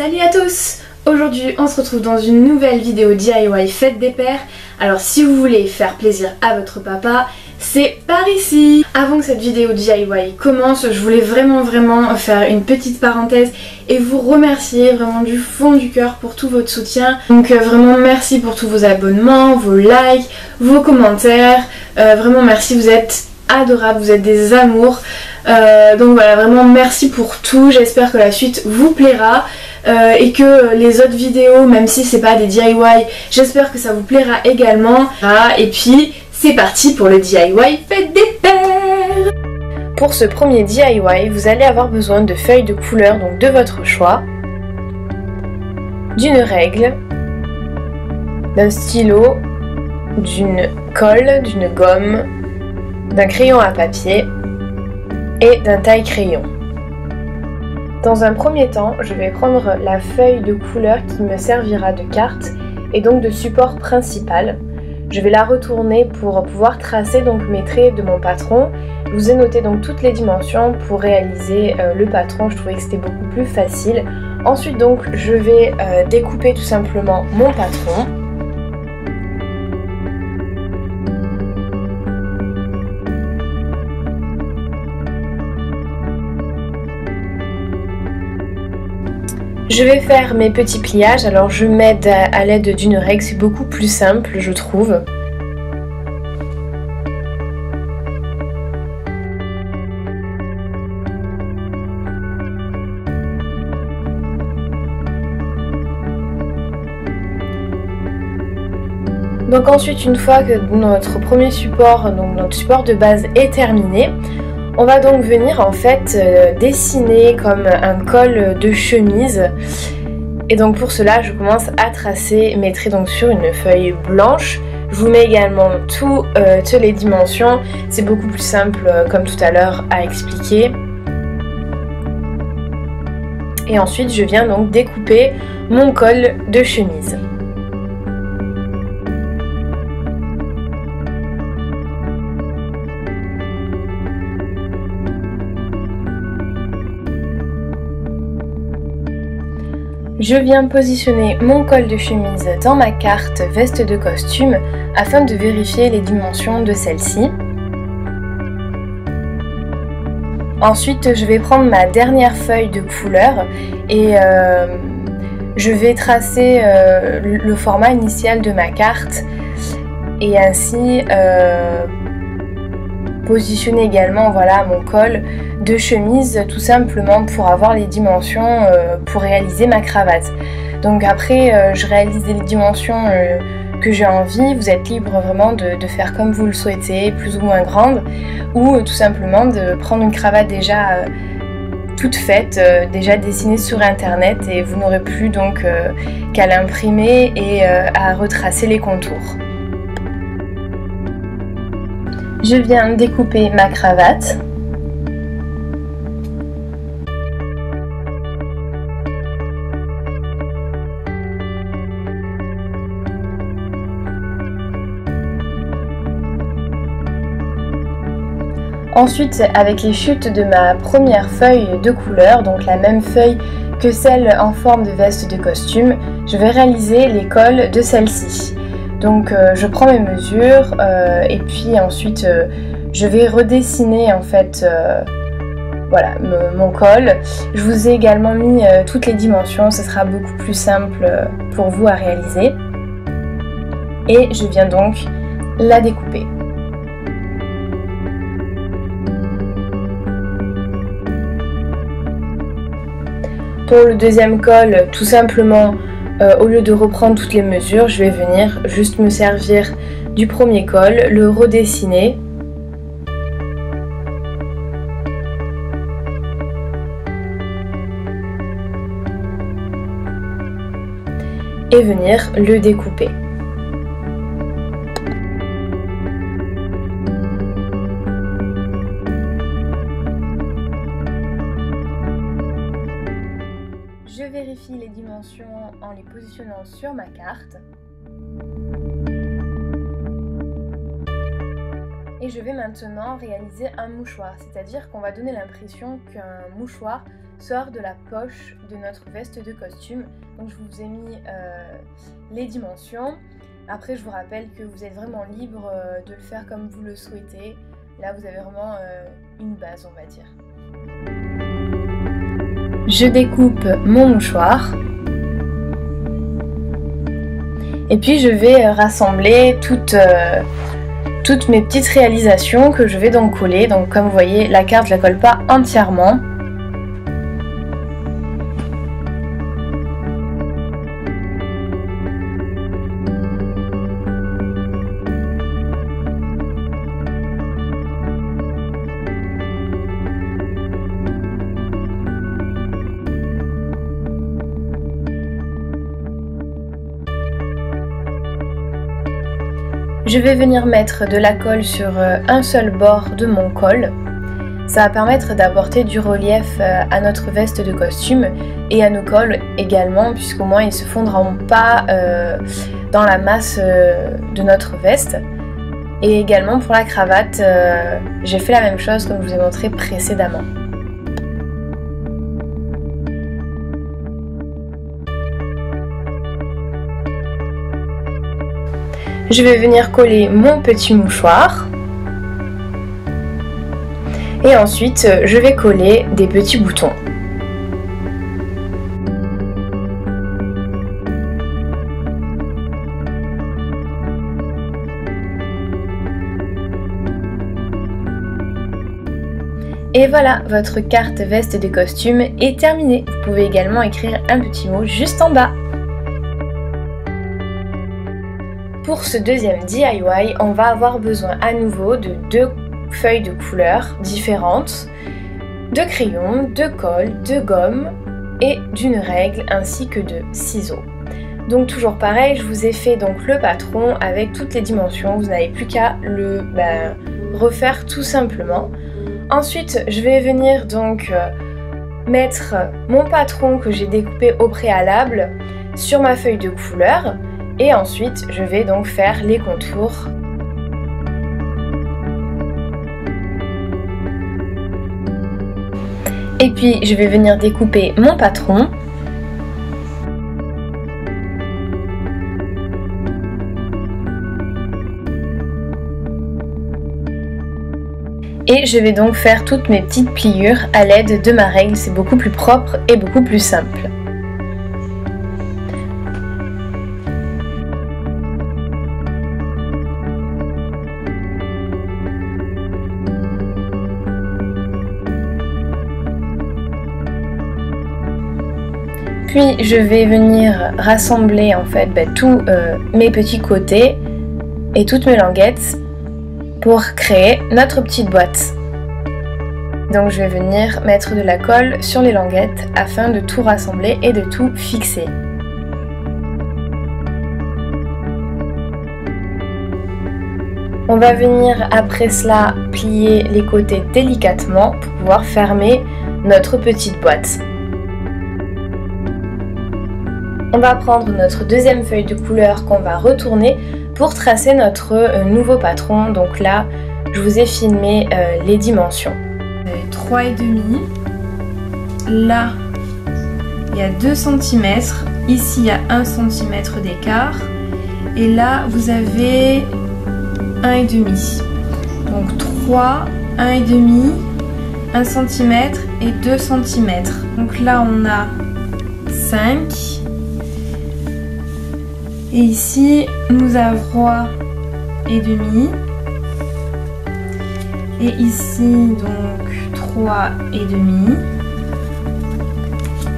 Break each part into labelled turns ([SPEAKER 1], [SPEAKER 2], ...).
[SPEAKER 1] Salut à tous! Aujourd'hui on se retrouve dans une nouvelle vidéo DIY Fête des Pères. Alors si vous voulez faire plaisir à votre papa, c'est par ici. Avant que cette vidéo DIY commence, je voulais vraiment faire une petite parenthèse et vous remercier vraiment du fond du cœur pour tout votre soutien. Donc vraiment merci pour tous vos abonnements, vos likes, vos commentaires. Vraiment merci, vous êtes adorables, vous êtes des amours. Donc voilà, vraiment merci pour tout. J'espère que la suite vous plaira. Et que les autres vidéos, même si c'est pas des DIY, j'espère que ça vous plaira également. Et puis c'est parti pour le DIY Fête des Pères. Pour ce premier DIY, vous allez avoir besoin de feuilles de couleur, donc de votre choix, d'une règle, d'un stylo, d'une colle, d'une gomme, d'un crayon à papier et d'un taille-crayon. Dans un premier temps, je vais prendre la feuille de couleur qui me servira de carte et donc de support principal. Je vais la retourner pour pouvoir tracer donc mes traits de mon patron. Je vous ai noté donc toutes les dimensions pour réaliser le patron, je trouvais que c'était beaucoup plus facile. Ensuite donc je vais découper tout simplement mon patron. Je vais faire mes petits pliages, alors je m'aide à l'aide d'une règle, c'est beaucoup plus simple je trouve. Donc ensuite, une fois que notre premier support, donc notre support de base est terminé, on va donc venir en fait dessiner comme un col de chemise. Et donc pour cela je commence à tracer mes traits donc sur une feuille blanche. Je vous mets également toutes les dimensions, c'est beaucoup plus simple comme tout à l'heure à expliquer. Et ensuite je viens donc découper mon col de chemise. Je viens positionner mon col de chemise dans ma carte veste de costume afin de vérifier les dimensions de celle-ci. Ensuite, je vais prendre ma dernière feuille de couleur et je vais tracer le format initial de ma carte et ainsi positionner également voilà, mon col de chemise tout simplement pour avoir les dimensions pour réaliser ma cravate. Donc après je réalise les dimensions que j'ai envie, vous êtes libre vraiment de faire comme vous le souhaitez, plus ou moins grande, ou tout simplement de prendre une cravate déjà toute faite, déjà dessinée sur internet et vous n'aurez plus donc qu'à l'imprimer et à retracer les contours. Je viens découper ma cravate. Ensuite, avec les chutes de ma première feuille de couleur, donc la même feuille que celle en forme de veste de costume, je vais réaliser les cols de celle-ci. Donc je prends mes mesures et puis ensuite je vais redessiner en fait voilà, mon col. Je vous ai également mis toutes les dimensions, ce sera beaucoup plus simple pour vous à réaliser. Et je viens donc la découper. Pour le deuxième col, tout simplement, au lieu de reprendre toutes les mesures, je vais venir juste me servir du premier col, le redessiner. Et venir le découper. Je vérifie les dimensions en les positionnant sur ma carte. Et je vais maintenant réaliser un mouchoir, c'est-à-dire qu'on va donner l'impression qu'un mouchoir sort de la poche de notre veste de costume. Donc je vous ai mis les dimensions. Après je vous rappelle que vous êtes vraiment libre de le faire comme vous le souhaitez. Là vous avez vraiment une base, on va dire. Je découpe mon mouchoir. Et puis je vais rassembler toutes mes petites réalisations que je vais donc coller. Donc comme vous voyez, la carte je la colle pas entièrement. Je vais venir mettre de la colle sur un seul bord de mon col. Ça va permettre d'apporter du relief à notre veste de costume et à nos cols également, puisqu'au moins ils ne se fondront pas dans la masse de notre veste. Et également pour la cravate, j'ai fait la même chose comme je vous ai montré précédemment. Je vais venir coller mon petit mouchoir et ensuite je vais coller des petits boutons. Et voilà, votre carte veste de costume est terminée. Vous pouvez également écrire un petit mot juste en bas. Pour ce deuxième DIY, on va avoir besoin à nouveau de 2 feuilles de couleurs différentes, de crayons, de colle, de gomme et d'une règle ainsi que de ciseaux. Donc toujours pareil, je vous ai fait donc le patron avec toutes les dimensions, vous n'avez plus qu'à le refaire tout simplement. Ensuite, je vais venir donc mettre mon patron que j'ai découpé au préalable sur ma feuille de couleur. Et ensuite, je vais donc faire les contours. Et puis, je vais venir découper mon patron. Et je vais donc faire toutes mes petites pliures à l'aide de ma règle. C'est beaucoup plus propre et beaucoup plus simple. Puis je vais venir rassembler en fait tous mes petits côtés et toutes mes languettes pour créer notre petite boîte. Donc je vais venir mettre de la colle sur les languettes afin de tout rassembler et de tout fixer. On va venir après cela plier les côtés délicatement pour pouvoir fermer notre petite boîte. On va prendre notre deuxième feuille de couleur qu'on va retourner pour tracer notre nouveau patron. Donc là, je vous ai filmé les dimensions. 3,5. Là, il y a 2 cm. Ici, il y a 1 cm d'écart. Et là, vous avez 1,5. Donc 3, 1,5, 1 cm et 2 cm. Donc là, on a 5. Et ici, nous avons 3,5. Et ici, donc 3,5.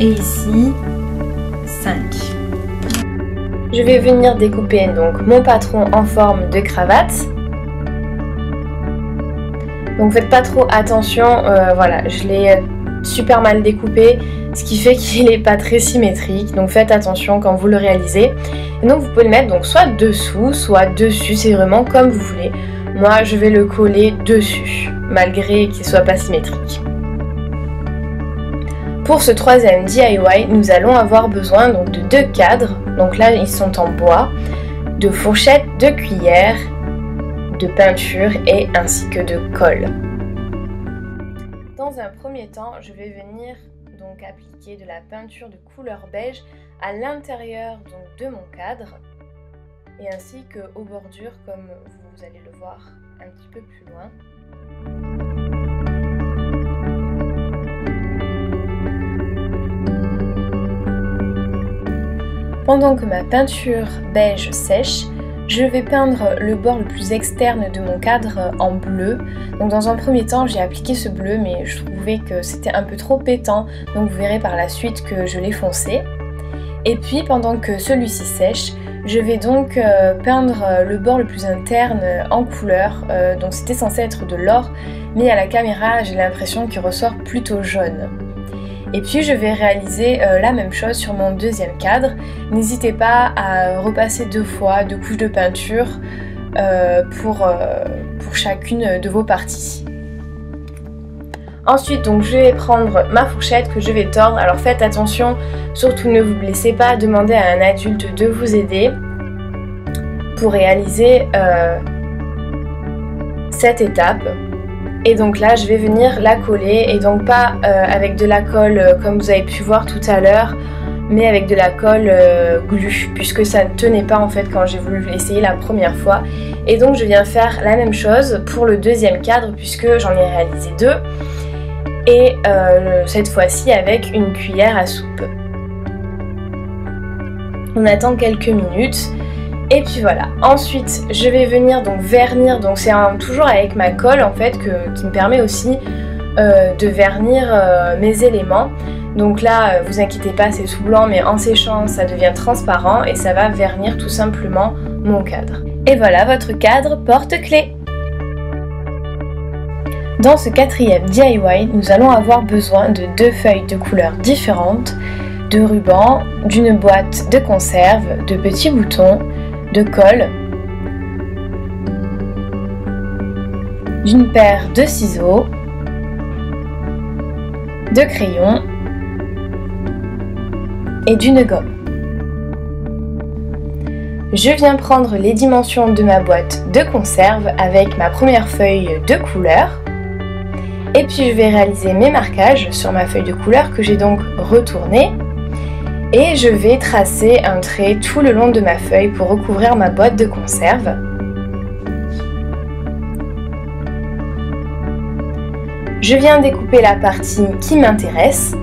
[SPEAKER 1] Et ici, 5. Je vais venir découper donc mon patron en forme de cravate. Donc faites pas trop attention, voilà, je l'ai super mal découpé, ce qui fait qu'il n'est pas très symétrique, donc faites attention quand vous le réalisez. Et donc vous pouvez le mettre donc soit dessous, soit dessus, c'est vraiment comme vous voulez. Moi je vais le coller dessus, malgré qu'il soit pas symétrique. Pour ce troisième DIY, nous allons avoir besoin donc de 2 cadres, donc là ils sont en bois, de fourchettes, de cuillères, de peinture et ainsi que de colle. Dans un premier temps, je vais venir donc appliquer de la peinture de couleur beige à l'intérieur de mon cadre et ainsi qu'aux bordures comme vous allez le voir un petit peu plus loin. Pendant que ma peinture beige sèche, je vais peindre le bord le plus externe de mon cadre en bleu. Donc dans un premier temps, j'ai appliqué ce bleu, mais je trouvais que c'était un peu trop pétant, donc vous verrez par la suite que je l'ai foncé. Et puis pendant que celui-ci sèche, je vais donc peindre le bord le plus interne en couleur. Donc c'était censé être de l'or, mais à la caméra, j'ai l'impression qu'il ressort plutôt jaune. Et puis je vais réaliser la même chose sur mon deuxième cadre. N'hésitez pas à repasser 2 fois 2 couches de peinture pour chacune de vos parties. Ensuite donc je vais prendre ma fourchette que je vais tordre. Alors faites attention, surtout ne vous blessez pas, demandez à un adulte de vous aider pour réaliser cette étape. Et donc là je vais venir la coller, et donc pas avec de la colle comme vous avez pu voir tout à l'heure, mais avec de la colle glu, puisque ça ne tenait pas en fait quand j'ai voulu l'essayer la première fois. Et donc je viens faire la même chose pour le deuxième cadre, puisque j'en ai réalisé 2, et cette fois-ci avec une cuillère à soupe. On attend quelques minutes. Et puis voilà, ensuite je vais venir donc vernir, donc c'est toujours avec ma colle en fait qui me permet aussi de vernir mes éléments. Donc là, vous inquiétez pas, c'est tout blanc, mais en séchant ça devient transparent et ça va vernir tout simplement mon cadre. Et voilà votre cadre porte-clés. Dans ce 4e DIY, nous allons avoir besoin de 2 feuilles de couleurs différentes, de ruban, d'une boîte de conserve, de petits boutons, de colle, d'une paire de ciseaux, de crayons et d'une gomme. Je viens prendre les dimensions de ma boîte de conserve avec ma première feuille de couleur et puis je vais réaliser mes marquages sur ma feuille de couleur que j'ai donc retournée. Et je vais tracer un trait tout le long de ma feuille pour recouvrir ma boîte de conserve. Je viens découper la partie qui m'intéresse.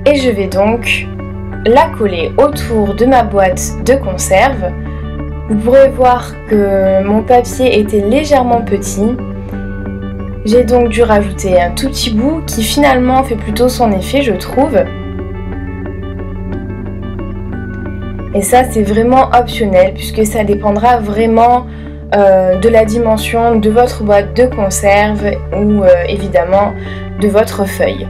[SPEAKER 1] Et je vais donc la coller autour de ma boîte de conserve. Vous pourrez voir que mon papier était légèrement petit. J'ai donc dû rajouter un tout petit bout qui finalement fait plutôt son effet, je trouve. Et ça c'est vraiment optionnel puisque ça dépendra vraiment de la dimension de votre boîte de conserve ou évidemment de votre feuille.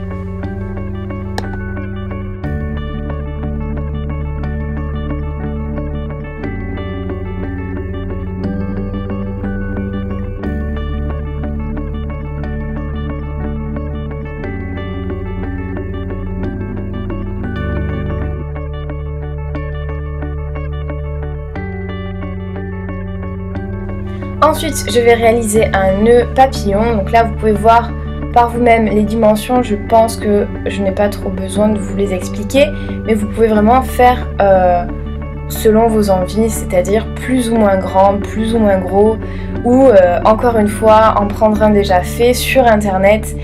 [SPEAKER 1] Ensuite, je vais réaliser un nœud papillon. Donc là, vous pouvez voir par vous-même les dimensions. Je pense que je n'ai pas trop besoin de vous les expliquer. Mais vous pouvez vraiment faire selon vos envies, c'est-à-dire plus ou moins grand, plus ou moins gros. Ou encore une fois, en prendre un déjà fait sur internet.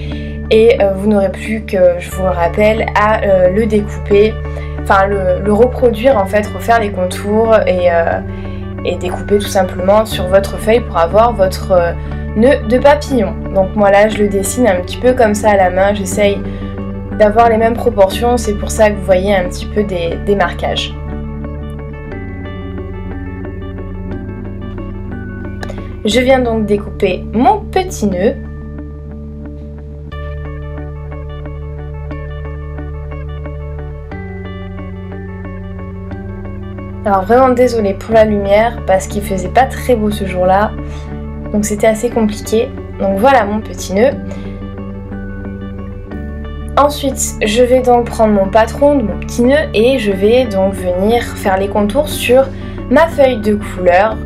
[SPEAKER 1] Et vous n'aurez plus que, je vous le rappelle, à le découper. Enfin, le reproduire en fait, refaire les contours et découper tout simplement sur votre feuille pour avoir votre nœud de papillon. Donc moi là je le dessine un petit peu comme ça à la main, j'essaye d'avoir les mêmes proportions, c'est pour ça que vous voyez un petit peu des marquages. Je viens donc découper mon petit nœud. Alors vraiment désolée pour la lumière parce qu'il faisait pas très beau ce jour-là, donc c'était assez compliqué. Donc voilà mon petit nœud. Ensuite, je vais donc prendre mon patron, mon petit nœud, et je vais donc venir faire les contours sur ma feuille de couleur.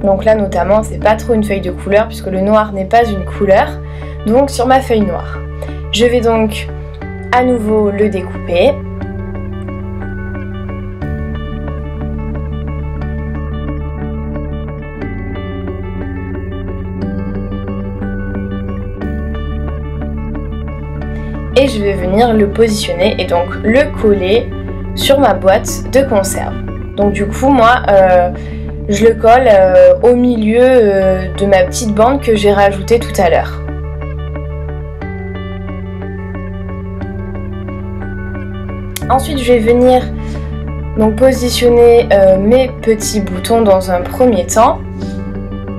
[SPEAKER 1] Donc là notamment, c'est pas trop une feuille de couleur puisque le noir n'est pas une couleur. Donc sur ma feuille noire. Je vais donc à nouveau le découper. Et je vais venir le positionner et donc le coller sur ma boîte de conserve. Donc du coup moi je le colle au milieu de ma petite bande que j'ai rajoutée tout à l'heure. Ensuite je vais venir donc positionner mes petits boutons dans un premier temps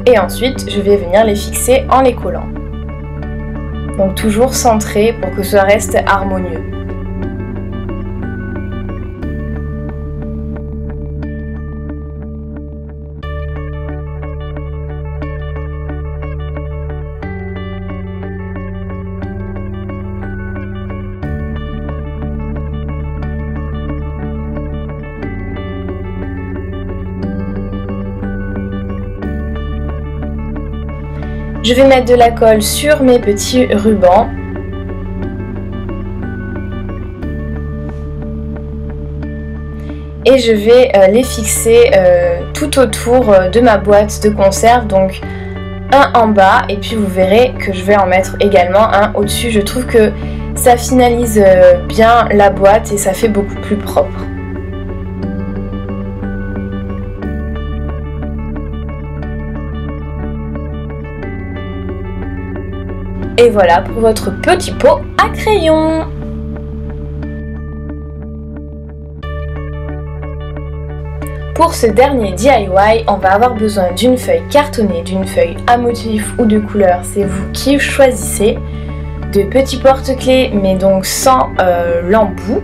[SPEAKER 1] et ensuite je vais venir les fixer en les collant. Donc toujours centré pour que ça reste harmonieux. Je vais mettre de la colle sur mes petits rubans. Et je vais les fixer tout autour de ma boîte de conserve, donc un en bas et puis vous verrez que je vais en mettre également un au-dessus. Je trouve que ça finalise bien la boîte et ça fait beaucoup plus propre. Et voilà pour votre petit pot à crayon. Pour ce dernier DIY, on va avoir besoin d'une feuille cartonnée, d'une feuille à motif ou de couleur, c'est vous qui choisissez, de petits porte-clés mais donc sans l'embout,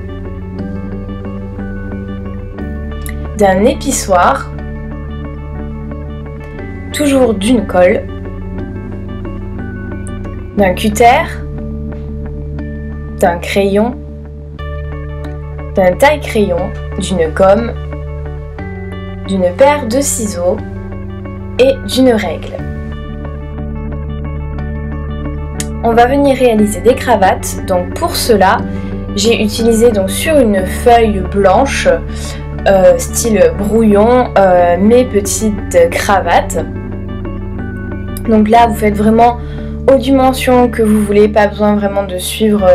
[SPEAKER 1] d'un épissoir, toujours d'une colle, d'un cutter, d'un crayon, d'un taille-crayon, d'une gomme, d'une paire de ciseaux et d'une règle. On va venir réaliser des cravates, donc pour cela j'ai utilisé donc sur une feuille blanche style brouillon mes petites cravates. Donc là vous faites vraiment aux dimensions que vous voulez, pas besoin vraiment de suivre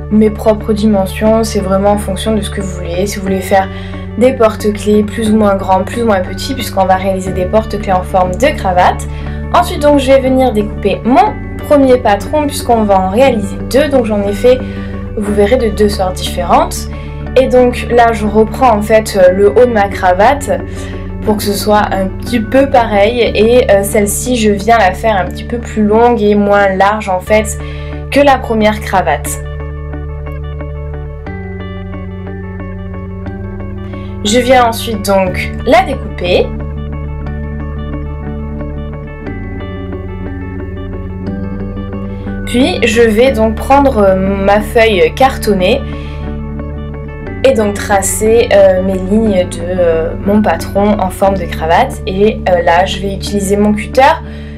[SPEAKER 1] mes propres dimensions, c'est vraiment en fonction de ce que vous voulez. Si vous voulez faire des porte-clés plus ou moins grands, plus ou moins petits, puisqu'on va réaliser des porte-clés en forme de cravate. Ensuite donc je vais venir découper mon premier patron puisqu'on va en réaliser deux, donc j'en ai fait, vous verrez, de deux sortes différentes. Et donc là je reprends en fait le haut de ma cravate pour que ce soit un petit peu pareil et celle-ci je viens la faire un petit peu plus longue et moins large en fait que la première cravate. Je viens ensuite donc la découper. Puis je vais donc prendre ma feuille cartonnée et donc tracer mes lignes de mon patron en forme de cravate. Et là je vais utiliser mon cutter.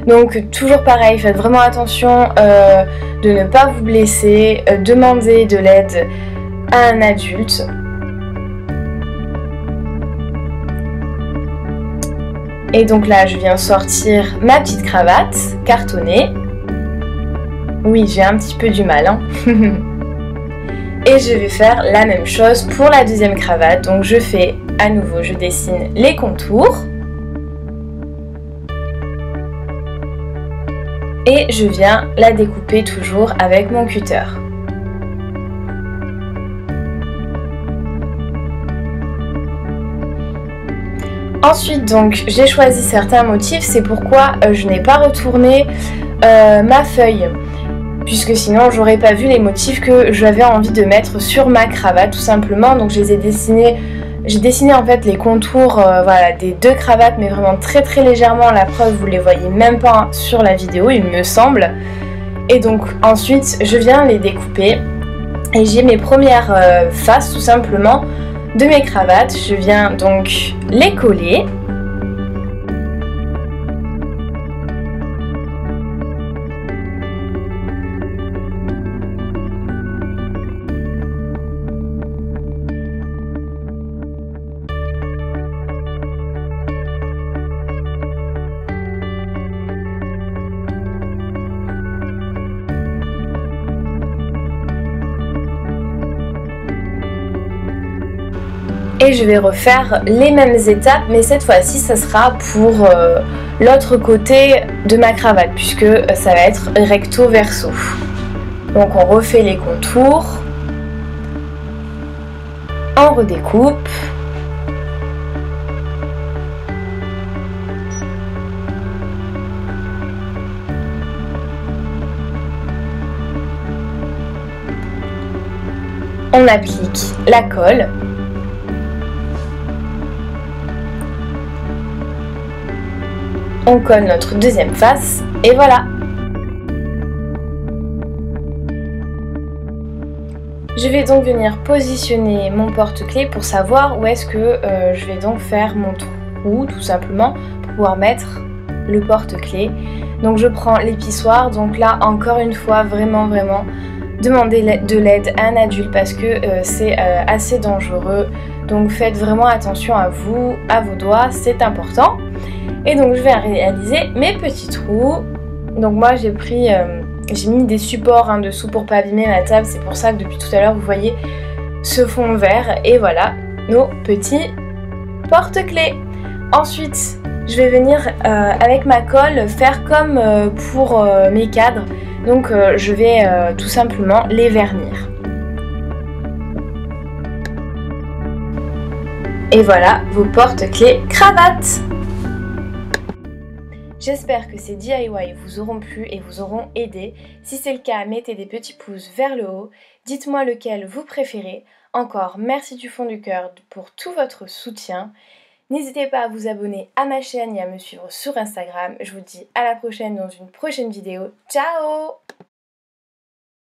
[SPEAKER 1] Donc toujours pareil, faites vraiment attention de ne pas vous blesser, demandez de l'aide à un adulte. Et donc là je viens sortir ma petite cravate cartonnée. Oui, j'ai un petit peu du mal hein. Et je vais faire la même chose pour la deuxième cravate. Donc je fais à nouveau, je dessine les contours. Et je viens la découper toujours avec mon cutter. Ensuite donc j'ai choisi certains motifs, c'est pourquoi je n'ai pas retourné ma feuille. Puisque sinon j'aurais pas vu les motifs que j'avais envie de mettre sur ma cravate tout simplement. Donc je les ai dessinés, j'ai dessiné en fait les contours voilà, des deux cravates mais vraiment très très légèrement. La preuve vous les voyez même pas sur la vidéo il me semble. Et donc ensuite je viens les découper Et j'ai mes premières faces tout simplement de mes cravates. Je viens donc les coller. Et je vais refaire les mêmes étapes, mais cette fois-ci ça sera pour l'autre côté de ma cravate, puisque ça va être recto verso. Donc on refait les contours, on redécoupe. On applique la colle. On colle notre deuxième face et voilà. Je vais donc venir positionner mon porte-clés pour savoir où est-ce que je vais donc faire mon trou tout simplement pour pouvoir mettre le porte-clés. Donc je prends l'épissoir, donc là encore une fois vraiment demandez de l'aide à un adulte parce que c'est assez dangereux. Donc faites vraiment attention à vous, à vos doigts, c'est important. Et donc je vais réaliser mes petits trous. Donc moi j'ai mis des supports dessous pour pas abîmer ma table. C'est pour ça que depuis tout à l'heure vous voyez ce fond vert. Et voilà nos petits porte-clés. Ensuite je vais venir avec ma colle faire comme pour mes cadres. Donc je vais tout simplement les vernir. Et voilà vos porte-clés cravates. J'espère que ces DIY vous auront plu et vous auront aidé. Si c'est le cas, mettez des petits pouces vers le haut. Dites-moi lequel vous préférez. Encore, merci du fond du cœur pour tout votre soutien. N'hésitez pas à vous abonner à ma chaîne et à me suivre sur Instagram. Je vous dis à la prochaine dans une prochaine vidéo. Ciao!